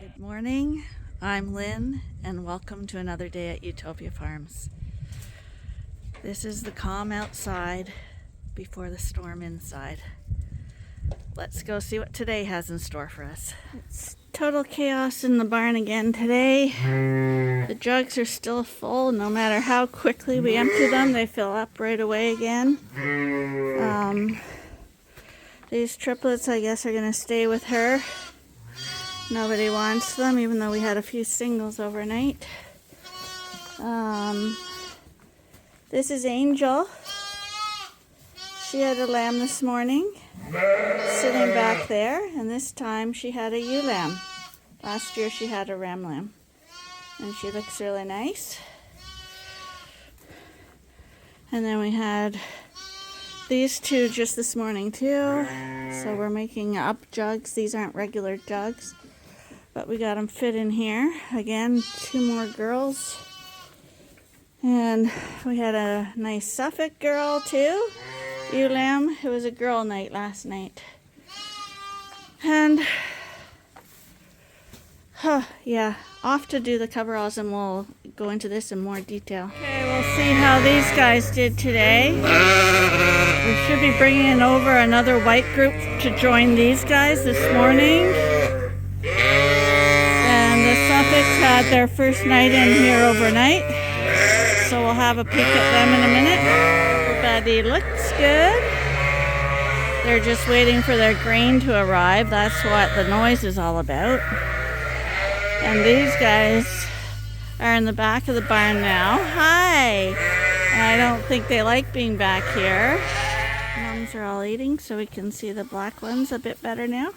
Good morning, I'm Lynn, and welcome to another day at Ewetopia Farms. This is the calm outside before the storm inside. Let's go see what today has in store for us. It's total chaos in the barn again today. The jugs are still full. No matter how quickly we empty them, they fill up right away again. These triplets, I guess, are going to stay with her. Nobody wants them, even though we had a few singles overnight. This is Angel. She had a lamb this morning, sitting back there, and this time she had a ewe lamb. Last year she had a ram lamb, and she looks really nice. And then we had these two just this morning too, so we're making up jugs. These aren't regular jugs, but we got them fit in here. Again, two more girls. And we had a nice Suffolk girl too, ewe lamb. It was a girl night last night. And, yeah, off to do the coveralls, and we'll go into this in more detail. Okay, we'll see how these guys did today. We should be bringing over another white group to join these guys this morning. And the Suffolks had their first night in here overnight, so we'll have a peek at them in a minute. Everybody looks good. They're just waiting for their grain to arrive. That's what the noise is all about. And these guys are in the back of the barn now. Hi! And I don't think they like being back here. Mums are all eating, so we can see the black ones a bit better now.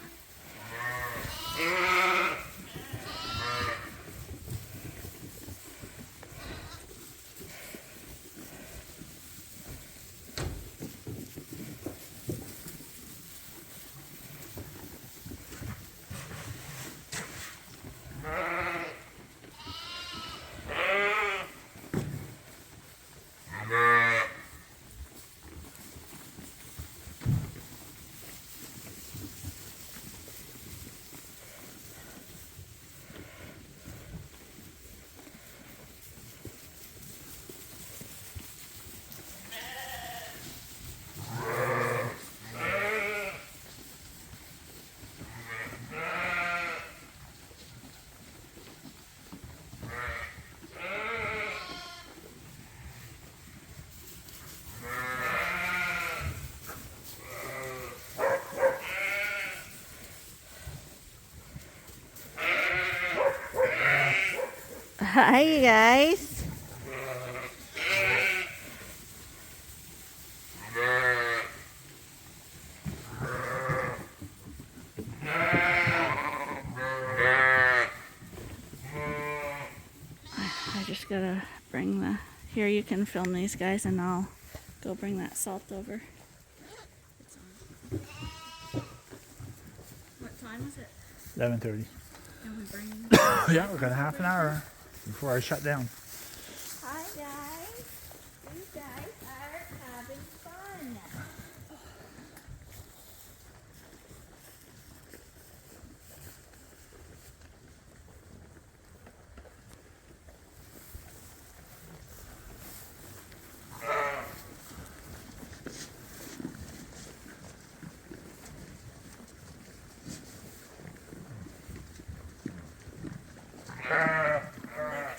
Hi, you guys. I just gotta bring the... Here, you can film these guys, and I'll go bring that salt over. What time is it? 11:30. Can we bring... Yeah, we've got a half an hour before I shut down. Hi guys, you guys are having fun.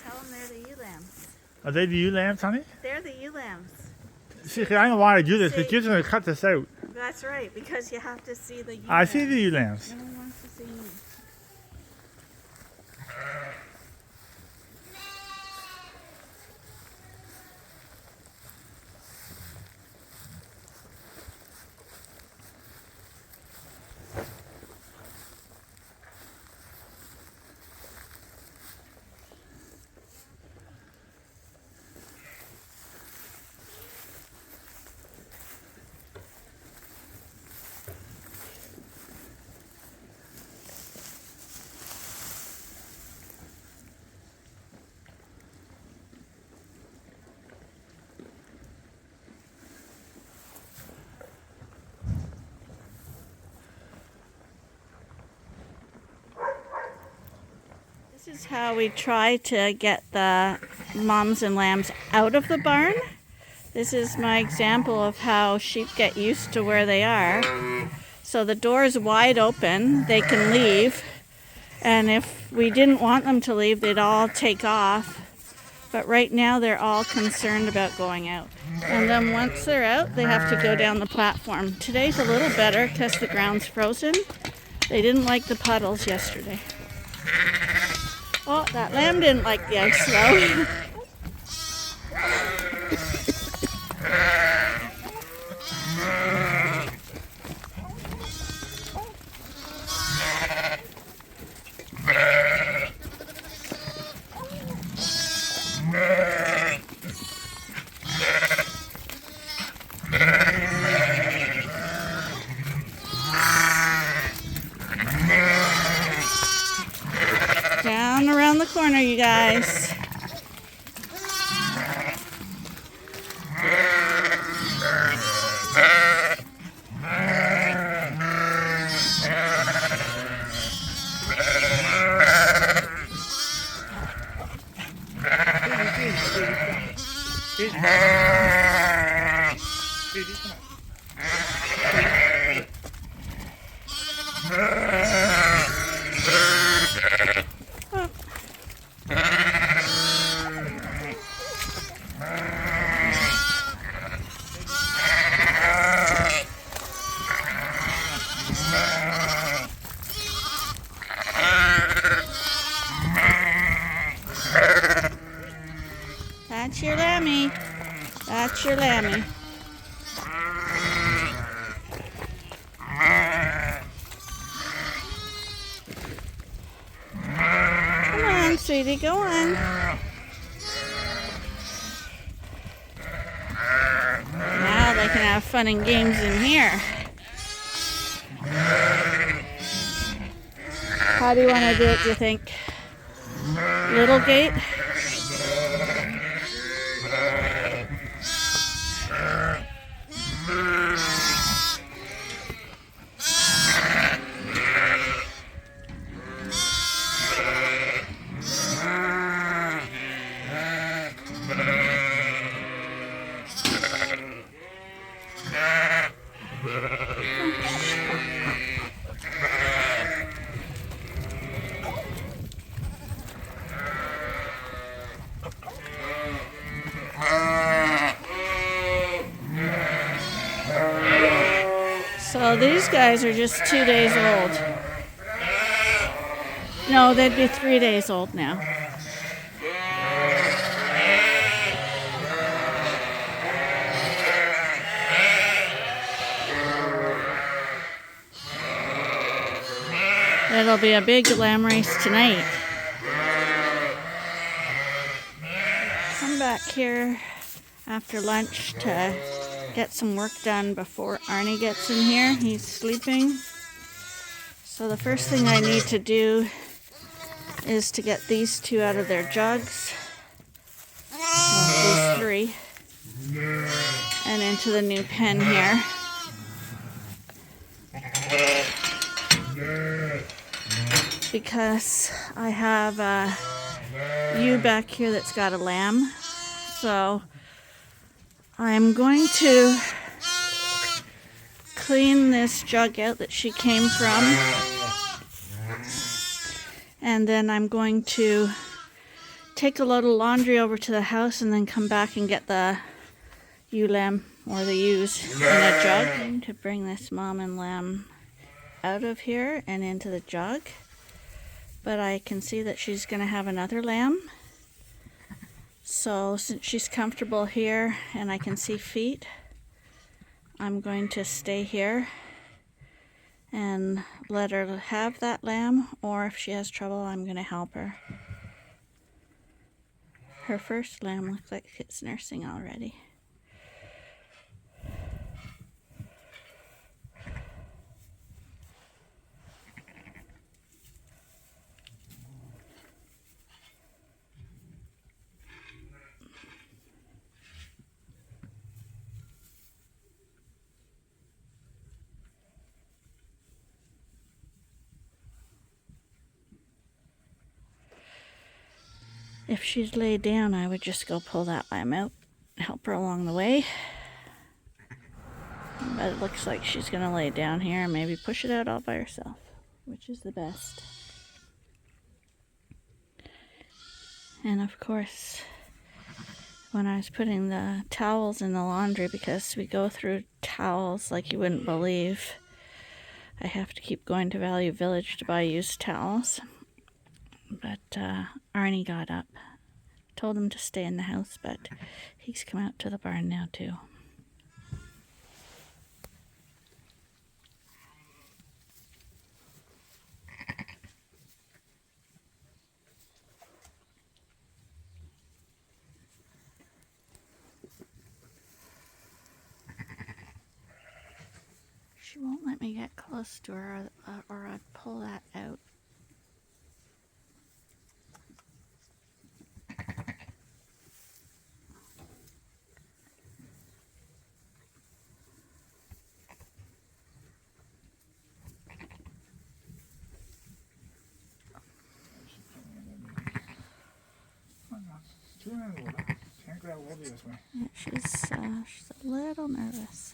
Tell them they're the ewe lambs. Are they the ewe lambs, honey? They're the ewe lambs. See, I don't want to do this, but you're going to cut this out. That's right, because you have to see the ewe I lambs. see the ewe lambs. No one wants to see me. This is how we try to get the moms and lambs out of the barn. This is my example of how sheep get used to where they are. So the door is wide open, they can leave, and if we didn't want them to leave, they'd all take off. But right now they're all concerned about going out. And then once they're out, they have to go down the platform. Today's a little better because the ground's frozen. They didn't like the puddles yesterday. Oh, that lamb didn't like the ice though. Down around the corner, you guys. That's your lammy. That's your lammy. Come on, sweetie, go on. Now they can have fun and games in here. How do you want to do it, do you think? Little gate? So these guys are just 2 days old. No, they'd be 3 days old now. It'll be a big lamb race tonight. Come back here after lunch to get some work done before Arnie gets in here. He's sleeping. So the first thing I need to do is to get these two out of their jugs. Well, these three. And into the new pen here. Because I have a ewe back here that's got a lamb. So I'm going to clean this jug out that she came from. And then I'm going to take a load of laundry over to the house and then come back and get the ewe lamb or the ewes in a jug. I'm going to bring this mom and lamb out of here and into the jug. But I can see that she's going to have another lamb. So since she's comfortable here and I can see feet, I'm going to stay here and let her have that lamb, or if she has trouble, I'm going to help her. Her first lamb looks like it's nursing already. If she's laid down, I would just go pull that lamb out, help her along the way. But it looks like she's gonna lay down here and maybe push it out all by herself, which is the best. And of course, when I was putting the towels in the laundry, because we go through towels like you wouldn't believe, I have to keep going to Value Village to buy used towels. But Arnie got up, told him to stay in the house, but he's come out to the barn now too. She won't let me get close to her, or I'd pull that out. Can't grab hold of this way. Yeah, she's a little nervous.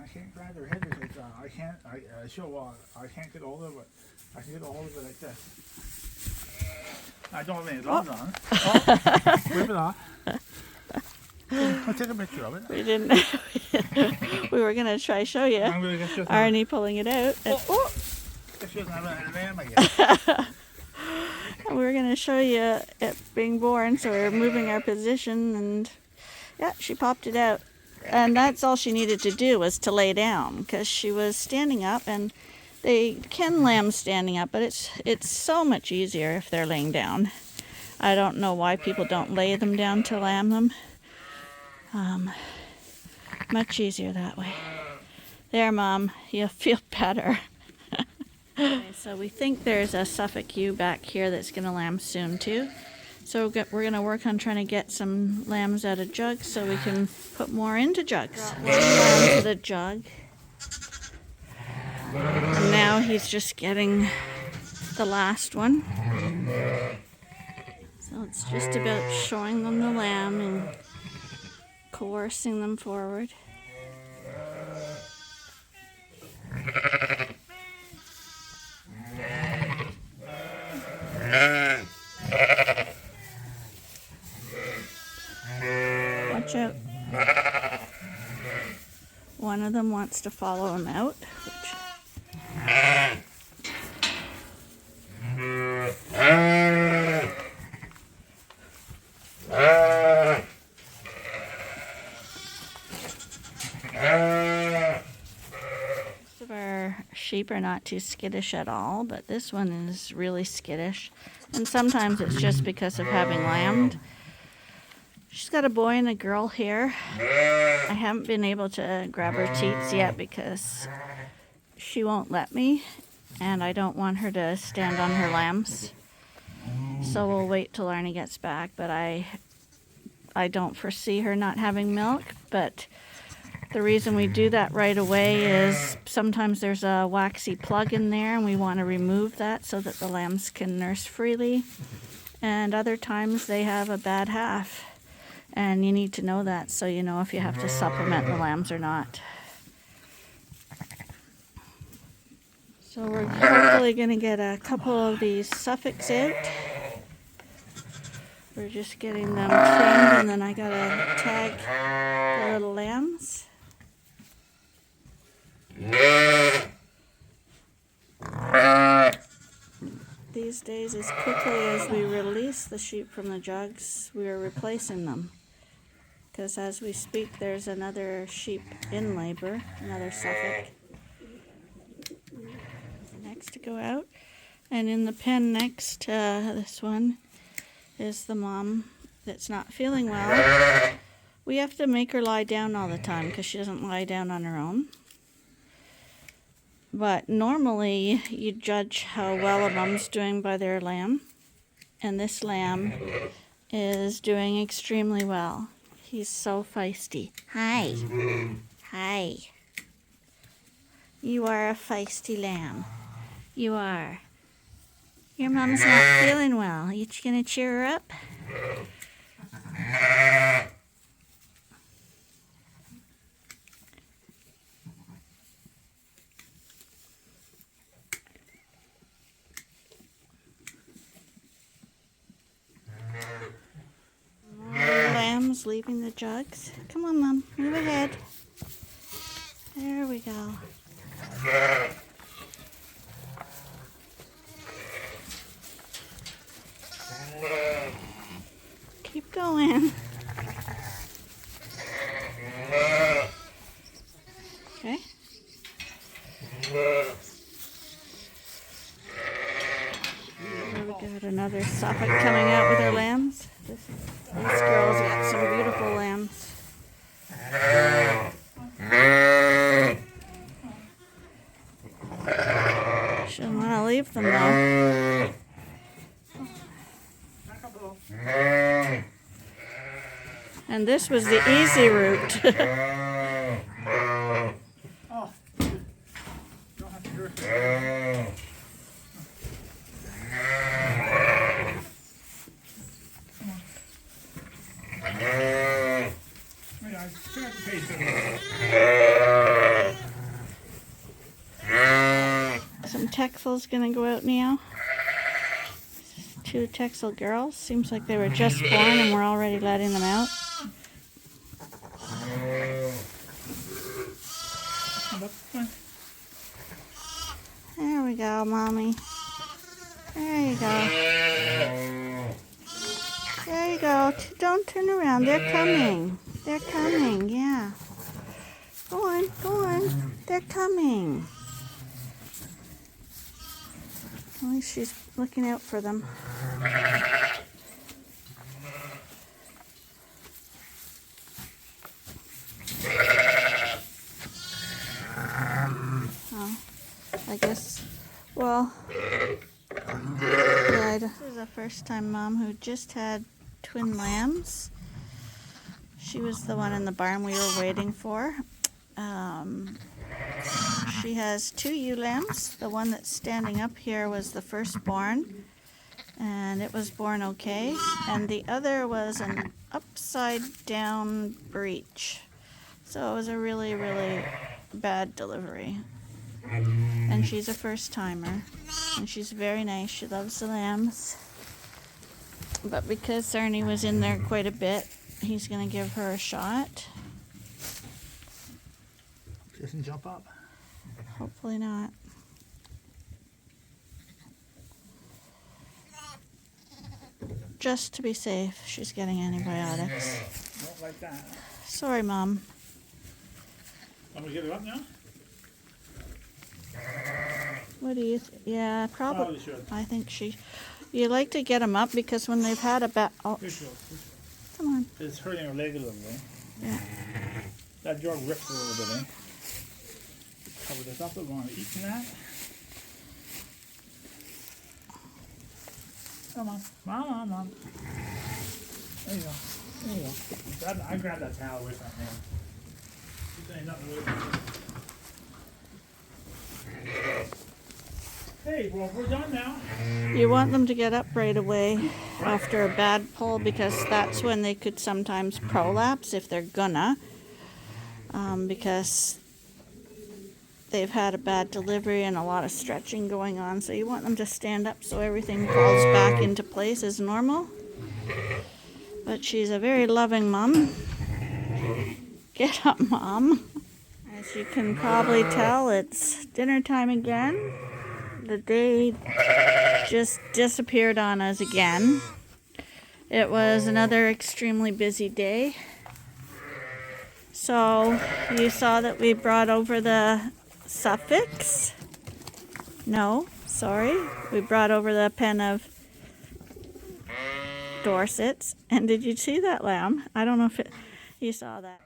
I can't grab her head. It's, I can't. I can't get hold of it. I can get a hold of it like this. I don't have any gloves on. Oh, rip it off. I'll take a picture of it. We didn't. We were gonna try show you. I'm gonna get just. Arnie pulling it out. And, If she doesn't have a lamb, I guess. we were gonna show you it being born, so we were moving our position, and yeah, she popped it out. And that's all she needed to do, was to lay down, because she was standing up, and they can lamb standing up, but it's so much easier if they're laying down. I don't know why people don't lay them down to lamb them. Much easier that way. There, Mom, you'll feel better. Okay, so we think there's a Suffolk ewe back here that's going to lamb soon too. So we're going to work on trying to get some lambs out of jugs so we can put more into jugs. Got one lamb to the jug. And now he's just getting the last one. So it's just about showing them the lamb and coercing them forward. Watch out. One of them wants to follow him out. Most of our sheep are not too skittish at all, but this one is really skittish. And sometimes it's just because of having lambed. She's got a boy and a girl here. I haven't been able to grab her teats yet because she won't let me, and I don't want her to stand on her lambs. So we'll wait till Arnie gets back, but I don't foresee her not having milk, but the reason we do that right away is sometimes there's a waxy plug in there and we want to remove that so that the lambs can nurse freely, and other times they have a bad half. And you need to know that so you know if you have to supplement the lambs or not. So we're hopefully going to get a couple of these Suffolks out. We're just getting them trained, and then I got to tag the little lambs. These days, as quickly as we release the sheep from the jugs, we are replacing them. Because as we speak, there's another sheep in labor, another Suffolk. Next to go out. And in the pen next to this one is the mom that's not feeling well. We have to make her lie down all the time because she doesn't lie down on her own. But normally you judge how well a mom's doing by their lamb. And this lamb is doing extremely well. He's so feisty. Hi. Hi. You are a feisty lamb. You are. Your mom's not feeling well. You gonna cheer her up? Lambs leaving the jugs. Come on, Mom. Move ahead. There we go. Keep going. Okay. Here we got another Suffolk coming out with her lambs. These girls got some beautiful lambs. Shouldn't want to leave them though. And this was the easy route. Oh, don't have to do it. Some Texel's gonna go out now. 2 Texel girls. Seems like they were just born and we're already letting them out. There we go, Mommy. There you go. There you go. Don't turn around. They're coming. They're coming. Yeah. Go on. Go on. They're coming. At least she's looking out for them. Oh, I guess, well, yeah, this is a first-time mom who just had twin lambs. She was the one in the barn we were waiting for. She has 2 ewe lambs. The one that's standing up here was the firstborn, and it was born okay. And the other was an upside-down breech. So it was a really, really bad delivery. And she's a first-timer, and she's very nice. She loves the lambs. But because Sarnie was in there quite a bit, he's going to give her a shot. Doesn't jump up. Hopefully not. Just to be safe, she's getting antibiotics. Don't like that. Sorry, Mom. Want me to get it up now? What do you yeah, probably. Probably should. I think you like to get them up because when they've had a oh, Here she goes. come on. It's hurting her leg a little bit. Yeah. That jug ripped a little bit, eh? Cover this up. We want to eat from that. Come on. Mom. There you go. There you go. I grabbed that towel away from him. There's ain't nothing with it. Hey, well, we're done now. You want them to get up right away after a bad pull because that's when they could sometimes prolapse if they're gonna. Because they've had a bad delivery and a lot of stretching going on. So you want them to stand up so everything falls back into place as normal. But she's a very loving mom. Get up, Mom. As you can probably tell, it's dinner time again. The day just disappeared on us again. It was another extremely busy day. So you saw that we brought over the Suffolks. No, sorry. We brought over the pen of Dorsets. And did you see that lamb? I don't know if you saw that.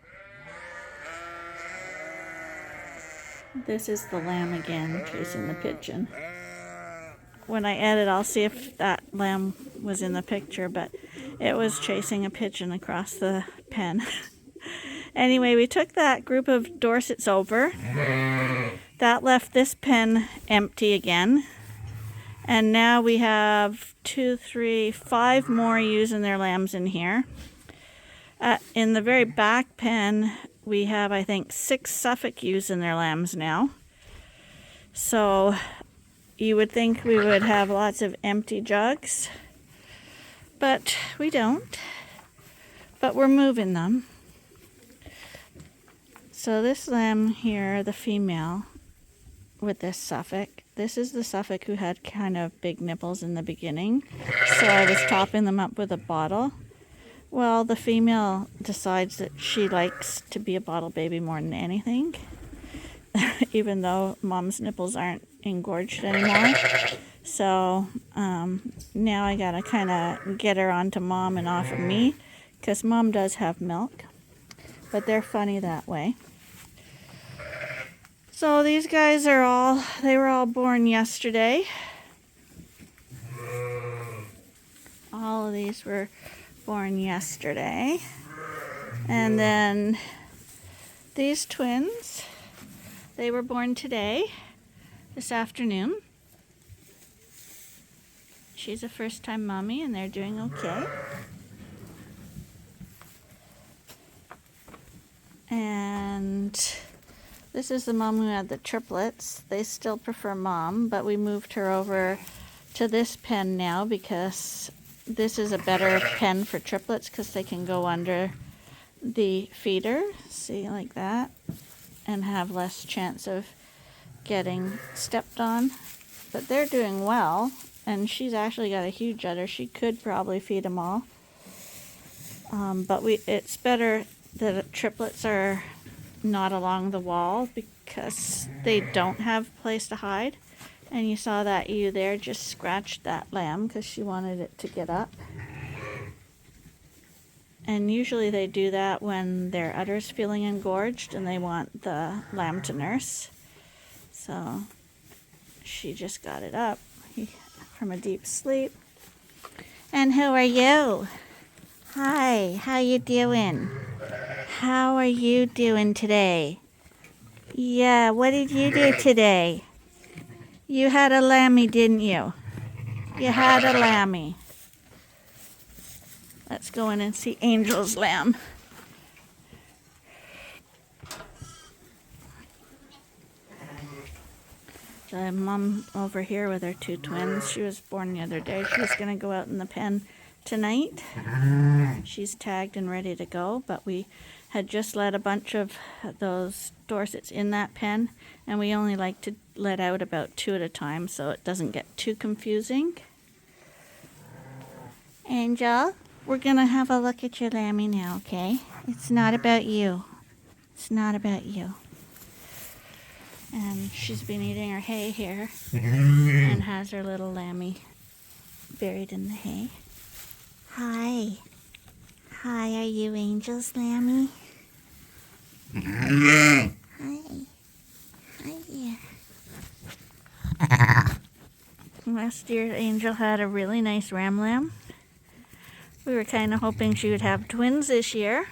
This is the lamb again, chasing the pigeon. When I edit, I'll see if that lamb was in the picture, but it was chasing a pigeon across the pen. Anyway, we took that group of Dorsets over. That left this pen empty again. And now we have 2, 3, 5 more using their lambs in here. In the very back pen, we have, I think, 6 Suffolk ewes in their lambs now. So you would think we would have lots of empty jugs, but we don't. But we're moving them. So this lamb here, the female with this Suffolk, this is the Suffolk who had kind of big nipples in the beginning. So I was topping them up with a bottle. Well, the female decides that she likes to be a bottle baby more than anything, even though mom's nipples aren't engorged anymore. So now I gotta kind of get her onto mom and off of me, because mom does have milk, but they're funny that way. So these guys they were all born yesterday. All of these were born yesterday. And then these twins, they were born today, this afternoon. She's a first-time mommy and they're doing okay. And this is the mom who had the triplets. They still prefer mom, but we moved her over to this pen now because this is a better pen for triplets because they can go under the feeder, see, like that, and have less chance of getting stepped on. But they're doing well, and she's actually got a huge udder. She could probably feed them all. But it's better that triplets are not along the wall because they don't have a place to hide. And you saw that ewe there just scratched that lamb because she wanted it to get up. And usually they do that when their udder's feeling engorged and they want the lamb to nurse. So she just got it up from a deep sleep. And who are you? Hi, how you doing? How are you doing today? Yeah, what did you do today? You had a lammy, didn't you? You had a lammy. Let's go in and see Angel's lamb. The mom over here with her 2 twins. She was born the other day. She's going to go out in the pen tonight. She's tagged and ready to go, but we had just let a bunch of those Dorsets in that pen, and we only like to let out about 2 at a time so it doesn't get too confusing. Angel, we're gonna have a look at your lammy now, okay? It's not about you. It's not about you. And she's been eating her hay here and has her little lammy buried in the hay. Hi. Hi, are you Angel's lammy? Hi. Hi. Last year, Angel had a really nice ram lamb. We were kind of hoping she would have twins this year,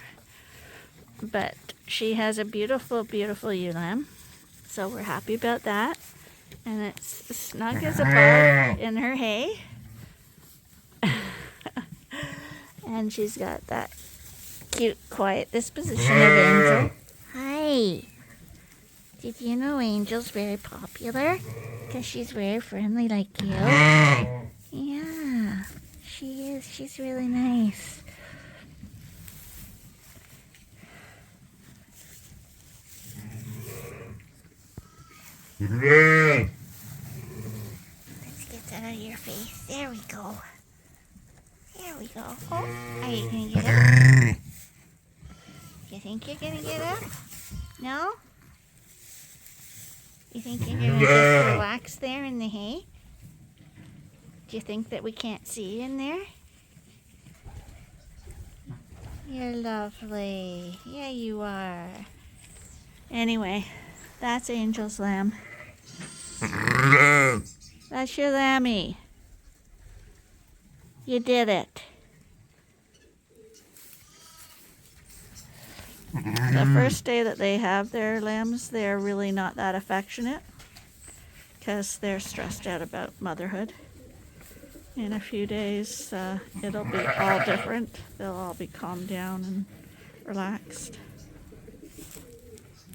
but she has a beautiful, beautiful ewe lamb. So we're happy about that. And it's snug as a bug in her hay. And she's got that cute, quiet disposition of Angel. Hi. Did you know Angel's very popular? Because she's very friendly like you. Yeah, she is. She's really nice. Let's get that out of your face. There we go. There we go. Oh, are you going to get up? You think you're going to get up? No? You think you're going to just relax there in the hay? Do you think that we can't see you in there? You're lovely. Yeah, you are. Anyway, that's Angel's lamb. That's your lammy. You did it. The first day that they have their lambs, they're really not that affectionate. because they're stressed out about motherhood. In a few days, it'll be all different. They'll all be calmed down and relaxed.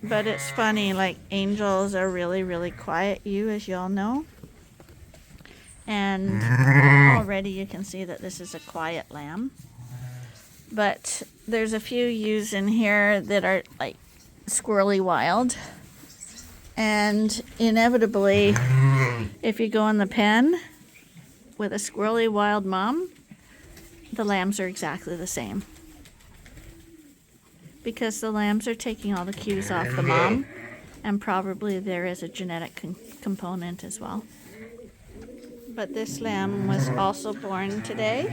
But it's funny, like angels are really, really quiet, as you all know. And already you can see that this is a quiet lamb. But there's a few ewes in here that are like squirrely wild. And inevitably, if you go in the pen with a squirrely wild mom, the lambs are exactly the same. Because the lambs are taking all the cues off the mom, and probably there is a genetic component as well. But this lamb was also born today.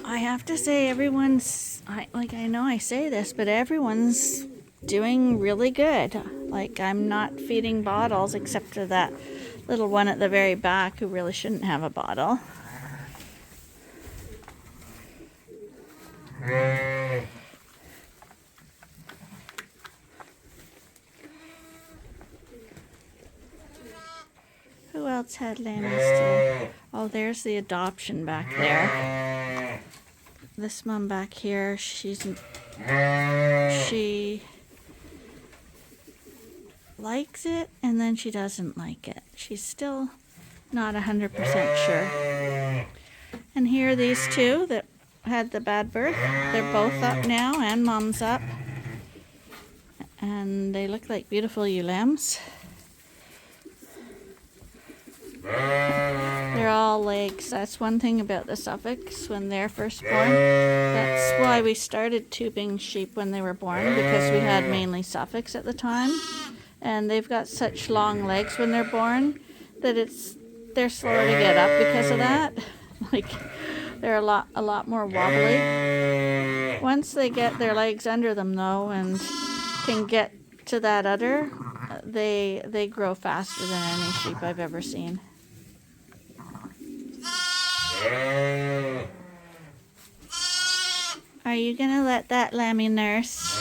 I have to say I know I say this, but everyone's doing really good. Like, I'm not feeding bottles except for that little one at the very back who really shouldn't have a bottle. Who else had lammies today? Oh, there's the adoption back there. This mom back here, she likes it and then she doesn't like it. She's still not 100% sure. And here are these two that had the bad birth. They're both up now and mom's up. And they look like beautiful ewe lambs. They're all legs. That's one thing about the Suffolks when they're first born. That's why we started tubing sheep when they were born, because we had mainly Suffolks at the time. And they've got such long legs when they're born that they're slower to get up because of that. Like, they're a lot more wobbly. Once they get their legs under them though and can get to that udder, they grow faster than any sheep I've ever seen. Are you gonna let that lammy nurse?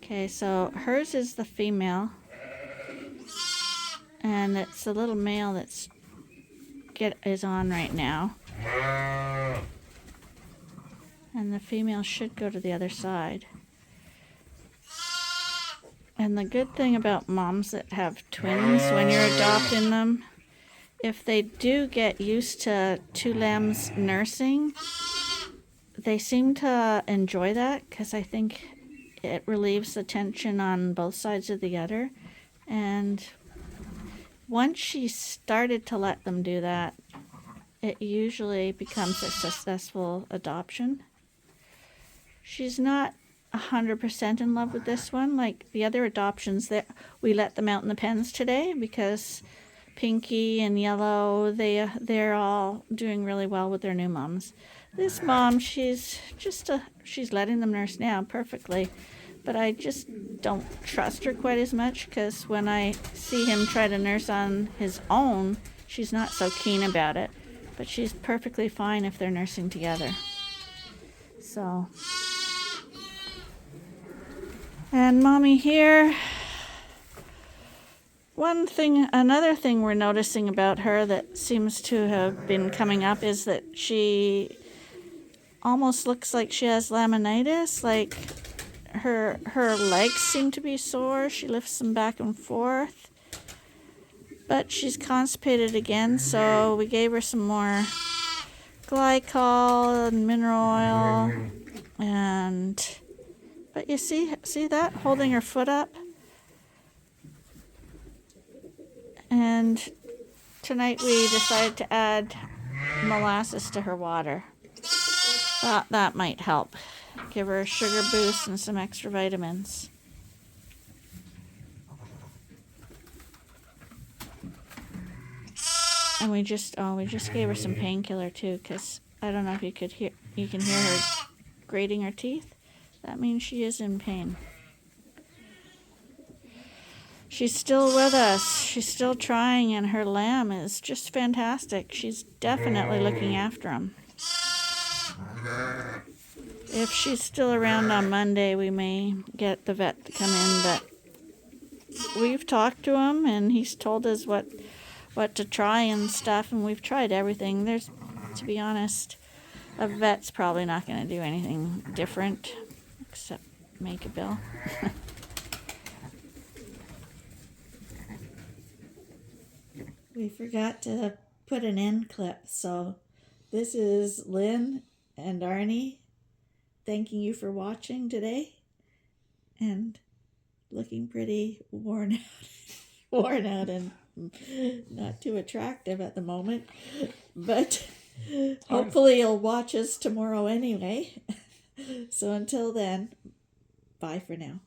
Okay, so hers is the female, and it's the little male is on right now. And the female should go to the other side. And the good thing about moms that have twins when you're adopting them, if they do get used to two lambs nursing, they seem to enjoy that, because I think it relieves the tension on both sides of the udder. And once she started to let them do that, it usually becomes a successful adoption. She's not 100% in love with this one. Like the other adoptions, that we let them out in the pens today because Pinky and Yellow, they're all doing really well with their new moms. This mom, she's letting them nurse now perfectly, but I just don't trust her quite as much, because when I see him try to nurse on his own, she's not so keen about it. But she's perfectly fine if they're nursing together. So, and mommy here. Another thing we're noticing about her that seems to have been coming up is that she almost looks like she has laminitis. Like her legs seem to be sore. She lifts them back and forth. But she's constipated again, so we gave her some more glycol and mineral oil. But you see that? Holding her foot up. And tonight we decided to add molasses to her water. Thought that might help. Give her a sugar boost and some extra vitamins. And we just gave her some painkiller too, because I don't know if you can hear her grating her teeth. That means she is in pain. She's still with us. She's still trying, and her lamb is just fantastic. She's definitely looking after him. if she's still around on Monday, we may get the vet to come in, but we've talked to him and he's told us what to try and stuff, and we've tried everything. There's, to be honest, a vet's probably not going to do anything different except make a bill. We forgot to put an end clip, so this is Lynn and Arnie thanking you for watching today and looking pretty worn out and not too attractive at the moment, but hopefully you'll watch us tomorrow anyway. So until then, bye for now.